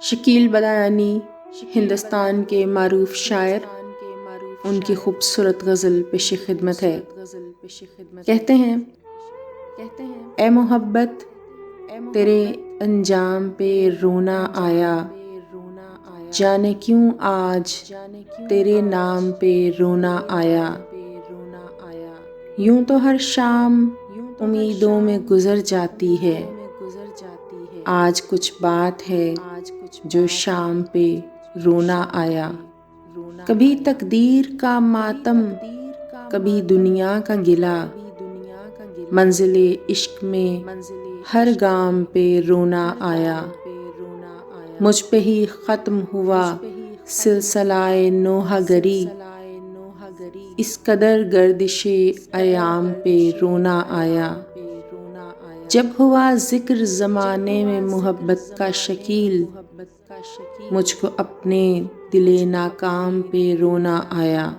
شکیل بدایانی ہندوستان کے معروف شاعر، ان کی خوبصورت غزل پیش خدمت ہے۔ کہتے ہیں، اے محبت تیرے انجام پہ رونا آیا، جانے کیوں آج تیرے نام پہ رونا آیا۔ یوں تو ہر شام امیدوں میں گزر جاتی ہے، آج کچھ بات ہے جو شام پہ رونا آیا۔ کبھی تقدیر کا ماتم، کبھی دنیا کا گلہ، منزل عشق میں ہر گام پہ رونا آیا۔ مجھ پہ ہی ختم ہوا سلسلہ نوحہ گری، اس قدر گردش ایام پہ رونا آیا۔ جب ہوا ذکر زمانے میں محبت کا شکیل، مجھ کو اپنے دل ناکام پہ رونا آیا۔